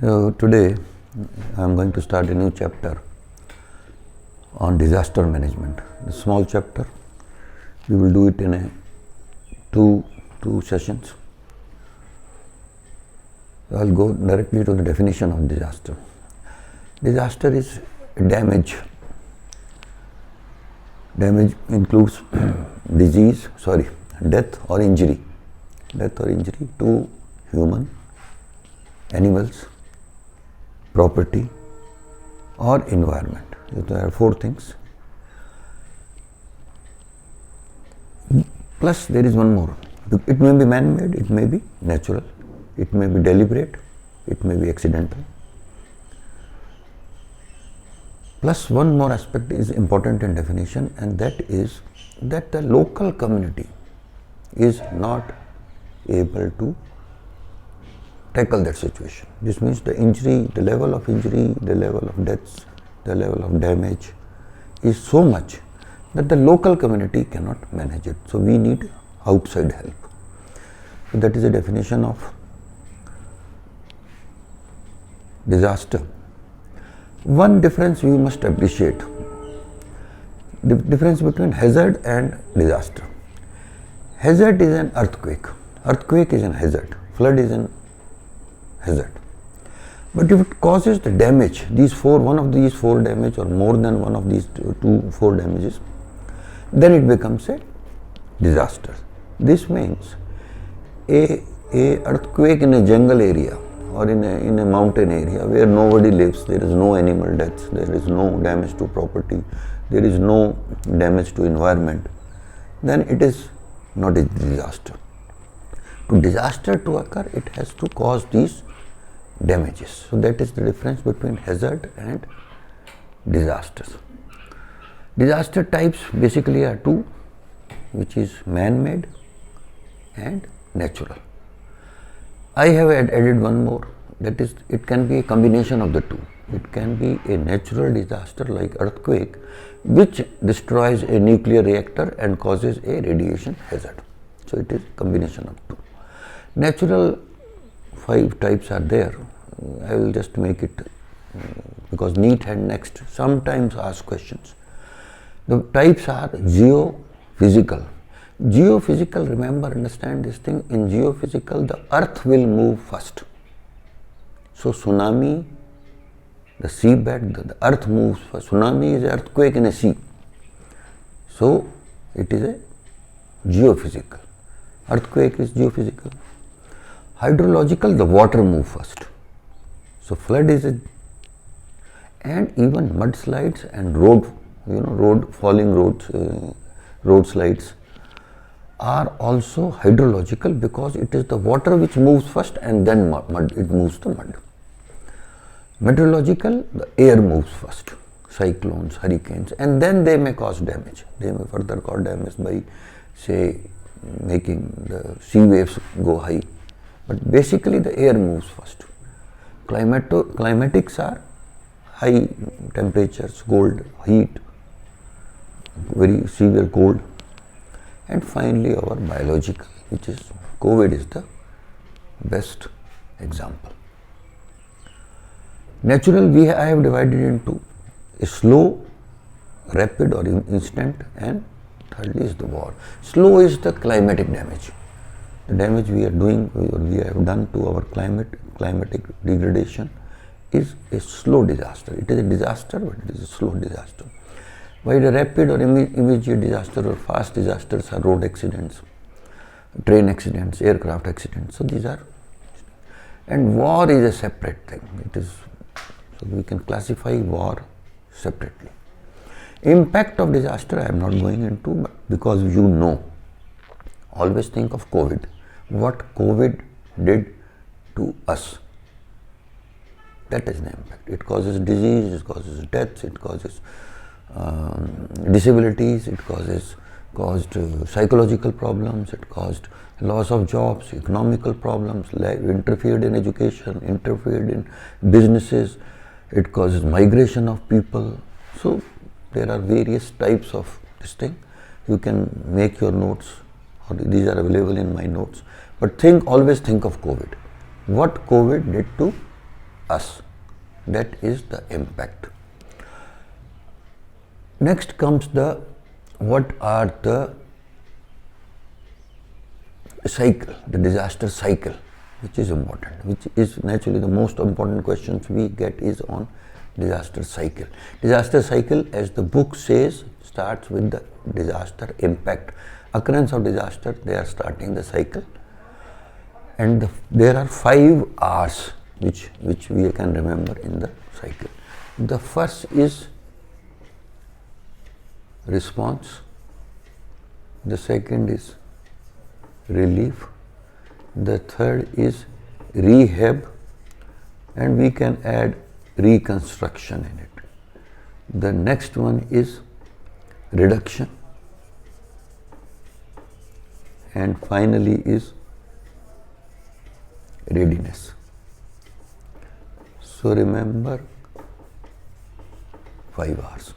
Today I am going to start a new chapter on disaster management. A small chapter. We will do it in two sessions. I will go directly to the definition of disaster. Disaster is damage. Damage includes death or injury to human, animals, property or environment. There are four things. Plus there is one more. It may be man-made, it may be natural, it may be deliberate, it may be accidental. Plus one more aspect is important in definition, and that is that the local community is not able to tackle that situation. This means the injury, the level of injury, the level of deaths, the level of damage is so much that the local community cannot manage it. So we need outside help. So that is a definition of disaster. One difference we must appreciate, the difference between hazard and disaster. Hazard is an earthquake. Earthquake is an hazard. Flood is an hazard. But if it causes the damage, one of these four damage or more than one of these four damages, then it becomes a disaster. This means a earthquake in a jungle area or in a mountain area where nobody lives, there is no animal deaths, there is no damage to property, there is no damage to environment, then it is not a disaster. To disaster to occur, it has to cause these damages. So that is the difference between hazard and disasters. Disaster types basically are two, which is man-made and natural. I have added one more, that is, it can be a combination of the two. It can be a natural disaster like earthquake, which destroys a nuclear reactor and causes a radiation hazard. So it is a combination of two. Natural 5 types are there. I will just make it because NEET and next sometimes ask questions. The types are geophysical. Geophysical, remember, understand this thing. In geophysical, the earth will move first. So tsunami, the seabed, the earth moves first. Tsunami is an earthquake in a sea. So it is a geophysical. Earthquake is geophysical. Hydrological, the water moves first. So flood is and even mudslides and road slides are also hydrological because it is the water which moves first and then it moves the mud. Meteorological, the air moves first, cyclones, hurricanes, and then they may cause damage. They may further cause damage by, say, making the sea waves go high. But basically the air moves first. Climatics are high temperatures, cold, heat, very severe cold. And finally our biological, which is COVID is the best example. Natural, I have divided into a slow, rapid or instant, and thirdly is the war. Slow is the climatic damage. The damage we are doing, or we have done to our climatic degradation is a slow disaster. It is a disaster, but it is a slow disaster. While the rapid or immediate disaster or fast disasters are road accidents, train accidents, aircraft accidents. So these are, and war is a separate thing. So we can classify war separately. Impact of disaster I am not going into, but because you know, always think of COVID. What COVID did to us. That is the impact. It causes disease, it causes deaths, it causes disabilities, it caused psychological problems, it caused loss of jobs, economical problems, interfered in education, interfered in businesses, it causes migration of people. So there are various types of this thing. You can make your notes, or these are available in my notes. But always think of COVID. What COVID did to us. That is the impact. Next comes what are the cycle, the disaster cycle, which is important, which is naturally the most important questions we get is on disaster cycle. Disaster cycle, as the book says, starts with the disaster impact. Occurrence of disaster, they are starting the cycle. And there are 5 R's which we can remember in the cycle. The first is response. The second is relief. The third is rehab, and we can add reconstruction in it. The next one is reduction, and finally is readiness. So remember 5 R's.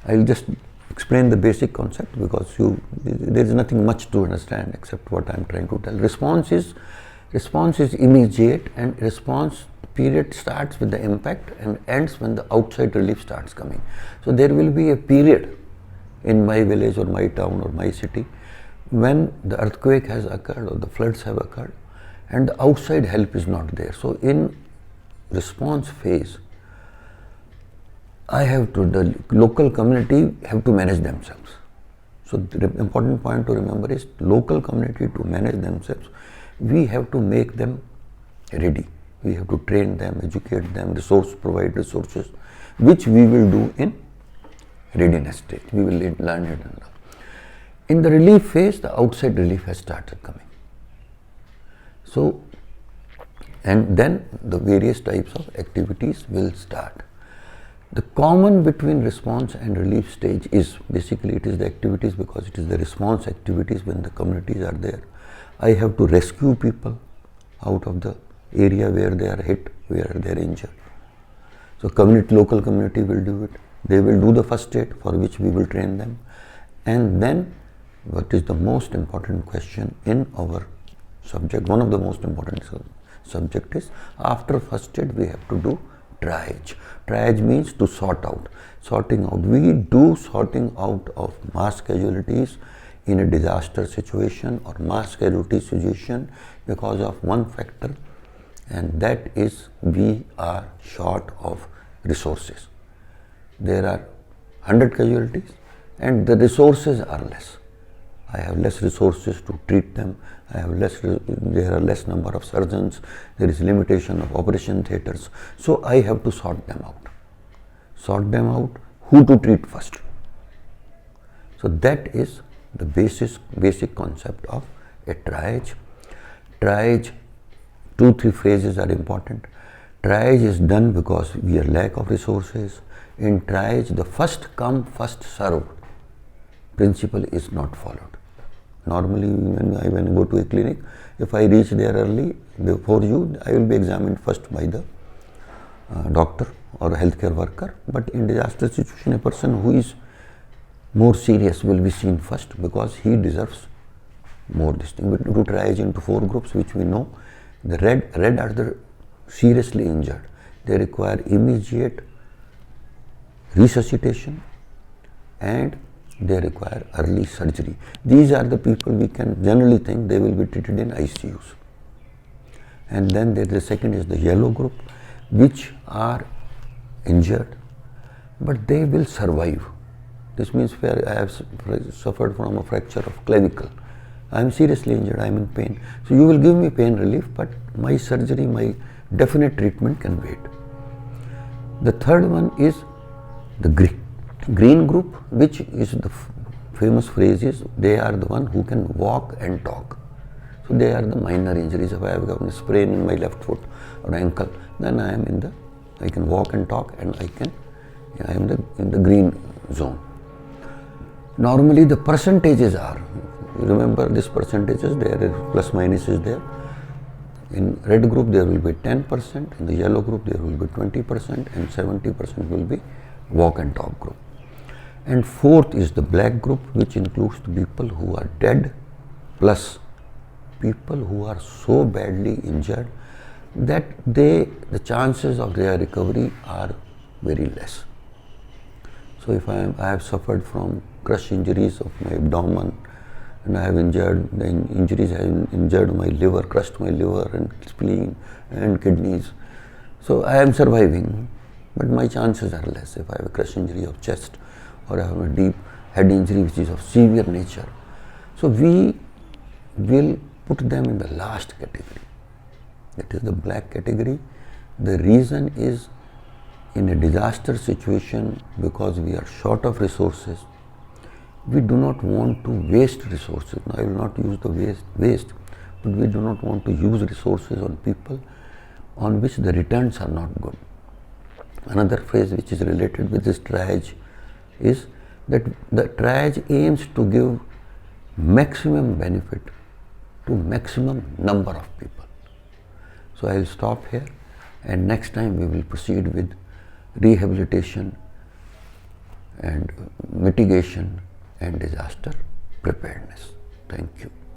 I'll just explain the basic concept because there is nothing much to understand except what I'm trying to tell. Response is immediate, and response period starts with the impact and ends when the outside relief starts coming. So there will be a period in my village or my town or my city when the earthquake has occurred or the floods have occurred and the outside help is not there. So in response phase, the local community have to manage themselves. So the important point to remember is local community to manage themselves, we have to make them ready. We have to train them, educate them, provide resources, which we will do in readiness stage. We will learn it. In the relief phase, the outside relief has started coming. So, and then the various types of activities will start. The common between response and relief stage is basically it is the activities, because it is the response activities when the communities are there. I have to rescue people out of the area where they are hit, where they are injured. So local community will do it. They will do the first aid, for which we will train them. And then what is the most important question in our subject, one of the most important subject is, after first aid we have to do triage. Triage means to sort out. Sorting out. We do sorting out of mass casualties in a disaster situation or mass casualty situation because of one factor, and that is we are short of resources. There are 100 casualties and the resources are less. I have less resources to treat them. There are less number of surgeons. There is limitation of operation theatres. So I have to sort them out. Sort them out, who to treat first. So that is the basic concept of a triage. Triage, 2-3 phases are important. Triage is done because we are lack of resources. In triage, the first come, first serve principle is not followed. Normally, when I go to a clinic, if I reach there early, before you, I will be examined first by the doctor or a healthcare worker. But in disaster situation, a person who is more serious will be seen first because he deserves more this thing. We do triage into 4 groups, which we know. The red are the seriously injured. They require immediate resuscitation and they require early surgery. These are the people we can generally think they will be treated in ICUs. And then the second is the yellow group, which are injured, but they will survive. This means where I have suffered from a fracture of clavicle. I am seriously injured, I am in pain. So you will give me pain relief, but my surgery, my definite treatment can wait. The third one is the green group, which is the famous phrase is, they are the one who can walk and talk. So they are the minor injuries. If I have got a sprain in my left foot or ankle, then I can walk and talk, and I am in the green zone. Normally the percentages are, remember this percentages, there is plus minus is there. In red group there will be 10%, in the yellow group there will be 20%, and 70% will be walk and talk group. And fourth is the black group, which includes the people who are dead plus people who are so badly injured that the chances of their recovery are very less. So if I have suffered from crush injuries of my abdomen, and I have injuries have injured my liver, crushed my liver and spleen and kidneys. So I am surviving, but my chances are less if I have a crush injury of chest or I have a deep head injury which is of severe nature. So we will put them in the last category. That is the black category. The reason is, in a disaster situation, because we are short of resources, we do not want to waste resources. Now, I will not use the waste, but we do not want to use resources on people on which the returns are not good. Another phrase which is related with this triage is that the triage aims to give maximum benefit to maximum number of people. So I will stop here, and next time we will proceed with rehabilitation and mitigation and disaster preparedness. Thank you.